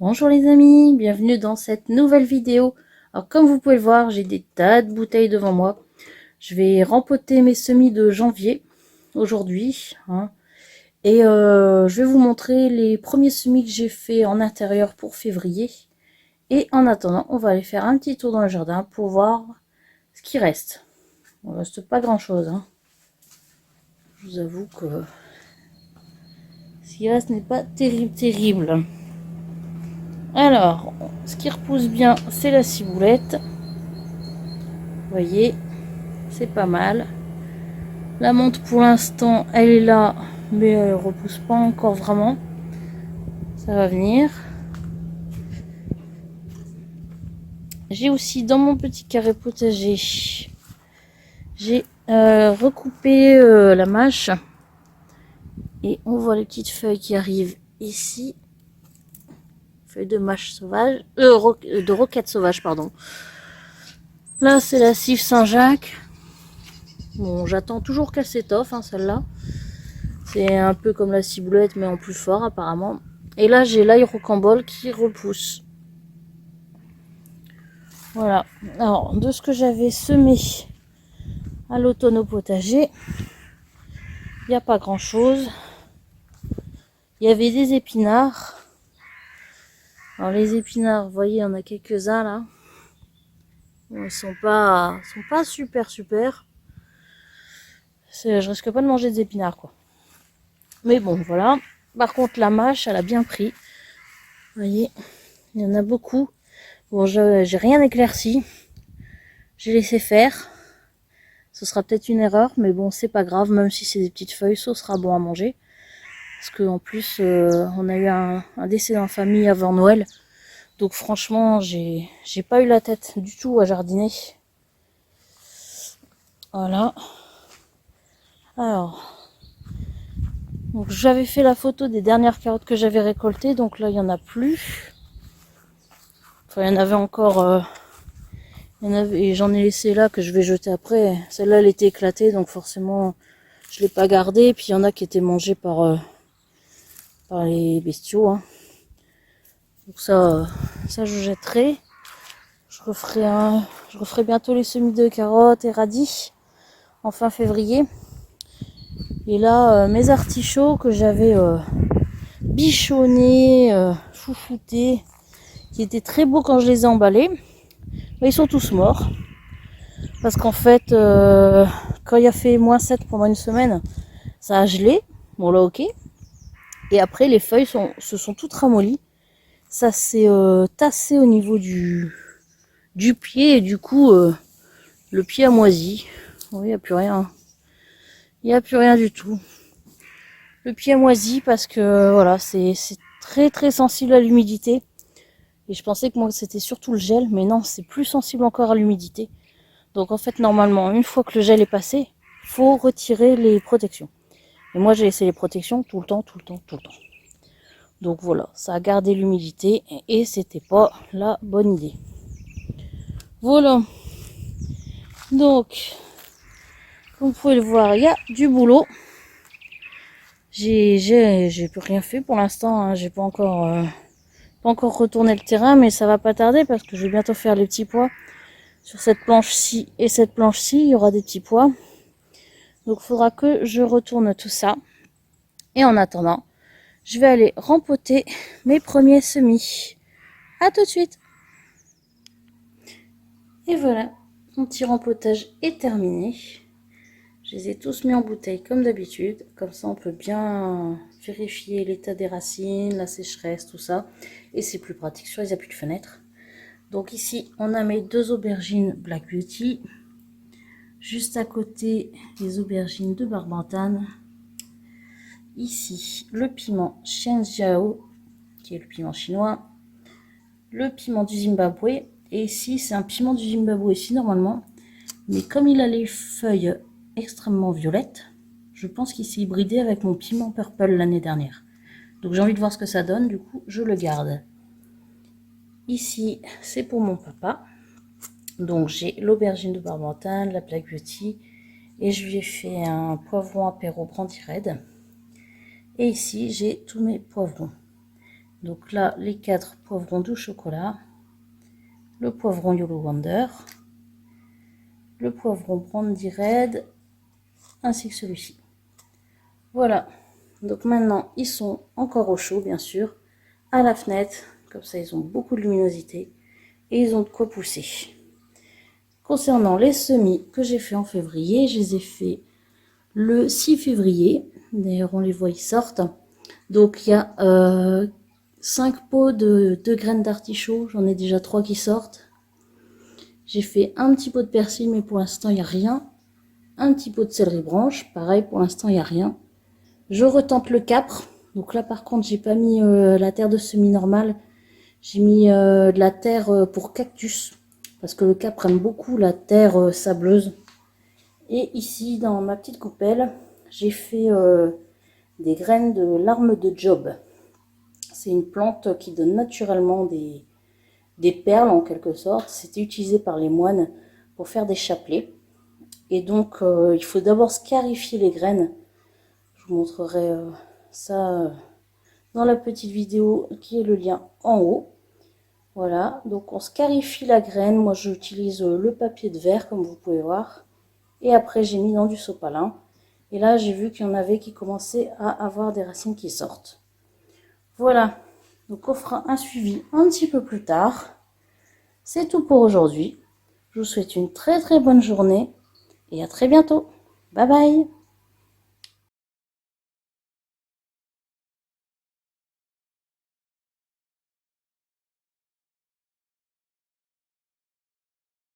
Bonjour les amis, bienvenue dans cette nouvelle vidéo. Alors comme vous pouvez le voir, j'ai des tas de bouteilles devant moi. Je vais rempoter mes semis de janvier aujourd'hui. Et je vais vous montrer les premiers semis que j'ai fait en intérieur pour février. Et en attendant, on va aller faire un petit tour dans le jardin pour voir ce qui reste. Il ne reste pas grand chose. Je vous avoue que ce qui reste n'est pas terrible. Alors, ce qui repousse bien, c'est la ciboulette. Vous voyez, c'est pas mal. La menthe, pour l'instant, elle est là, mais elle repousse pas encore vraiment. Ça va venir. J'ai aussi dans mon petit carré potager, j'ai recoupé la mâche. Et on voit les petites feuilles qui arrivent ici. Feuilles de mâche sauvage, de roquette sauvage, pardon. Là, c'est la cive Saint-Jacques. Bon, j'attends toujours qu'elle s'étoffe, celle-là. C'est un peu comme la ciboulette, mais en plus fort, apparemment. Et là, j'ai l'ail rocambole qui repousse. Voilà. Alors, de ce que j'avais semé à l'automne au potager, il n'y a pas grand-chose. Il y avait des épinards. Alors, les épinards, vous voyez, il y en a quelques-uns, là. Ils sont pas super. Je risque pas de manger des épinards, quoi. Mais bon, voilà. Par contre, la mâche, elle a bien pris. Vous voyez, il y en a beaucoup. Bon, j'ai rien éclairci. J'ai laissé faire. Ce sera peut-être une erreur, mais bon, c'est pas grave. Même si c'est des petites feuilles, ça sera bon à manger. Parce qu'en plus, on a eu un décès dans la famille avant Noël. Donc franchement, j'ai pas eu la tête du tout à jardiner. Voilà. Alors, donc j'avais fait la photo des dernières carottes que j'avais récoltées. Donc là, il y en a plus. Enfin, il y en avait encore. Et j'en ai laissé là que je vais jeter après. Celle-là, elle était éclatée, donc forcément, je l'ai pas gardée. Puis il y en a qui étaient mangés par les bestiaux. Donc ça je jetterai. Je referai bientôt les semis de carottes et radis en fin février. Et là, mes artichauts que j'avais bichonnés, chouchoutés, qui étaient très beaux quand je les ai emballés, ils sont tous morts. Parce qu'en fait, quand il a fait -7 pendant une semaine, ça a gelé. Bon là, ok. Et après, les feuilles se sont toutes ramollies. Ça s'est tassé au niveau du pied. Et du coup, le pied a moisi. Oui, il n'y a plus rien. Il n'y a plus rien du tout. Le pied a moisi parce que, voilà, c'est très sensible à l'humidité. Et je pensais que moi, c'était surtout le gel. Mais non, c'est plus sensible encore à l'humidité. Donc en fait, normalement, une fois que le gel est passé, faut retirer les protections. Et moi, j'ai laissé les protections tout le temps. Donc voilà, ça a gardé l'humidité et c'était pas la bonne idée. Voilà. Donc, comme vous pouvez le voir, il y a du boulot. J'ai plus rien fait pour l'instant. J'ai pas encore retourné le terrain, mais ça va pas tarder parce que je vais bientôt faire les petits pois. Sur cette planche-ci et cette planche-ci, il y aura des petits pois. Donc, il faudra que je retourne tout ça. Et en attendant, je vais aller rempoter mes premiers semis. À tout de suite. Et voilà, mon petit rempotage est terminé. Je les ai tous mis en bouteille comme d'habitude. Comme ça, on peut bien vérifier l'état des racines, la sécheresse, tout ça. Et c'est plus pratique sur les appuis de fenêtre. Donc ici, on a mes 2 aubergines Black Beauty. Juste à côté, les aubergines de Barbantane. Ici, le piment Xianjiao, qui est le piment chinois. Le piment du Zimbabwe. Et ici, c'est un piment du Zimbabwe ici, normalement. Mais comme il a les feuilles extrêmement violettes, je pense qu'il s'est hybridé avec mon piment purple l'année dernière. Donc j'ai envie de voir ce que ça donne, du coup, je le garde. Ici, c'est pour mon papa. Donc j'ai l'aubergine de Barbantane, la Black Beauty. Et je lui ai fait un poivron apéro brandy red. Et ici, j'ai tous mes poivrons. Donc là, les 4 poivrons doux chocolat, le poivron Yellow Wonder, le poivron Brandy Red, ainsi que celui-ci. Voilà. Donc maintenant, ils sont encore au chaud, bien sûr, à la fenêtre. Comme ça, ils ont beaucoup de luminosité et ils ont de quoi pousser. Concernant les semis que j'ai fait en février, je les ai fait le 6 février. D'ailleurs, on les voit, ils sortent. Donc, il y a 5 pots de graines d'artichaut. J'en ai déjà 3 qui sortent. J'ai fait un petit pot de persil, mais pour l'instant, il n'y a rien. Un petit pot de céleri branche. Pareil, pour l'instant, il n'y a rien. Je retente le capre. Donc là, par contre, j'ai pas mis la terre de semis normale. J'ai mis de la terre pour cactus. Parce que le capre aime beaucoup la terre sableuse. Et ici, dans ma petite coupelle, j'ai fait des graines de larme de Job. C'est une plante qui donne naturellement des perles en quelque sorte. C'était utilisé par les moines pour faire des chapelets. Et donc, il faut d'abord scarifier les graines. Je vous montrerai ça dans la petite vidéo qui est le lien en haut. Voilà, donc on scarifie la graine. Moi, j'utilise le papier de verre, comme vous pouvez voir. Et après, j'ai mis dans du sopalin. Et là, j'ai vu qu'il y en avait qui commençaient à avoir des racines qui sortent. Voilà, donc on fera un suivi un petit peu plus tard. C'est tout pour aujourd'hui. Je vous souhaite une très très bonne journée et à très bientôt. Bye bye!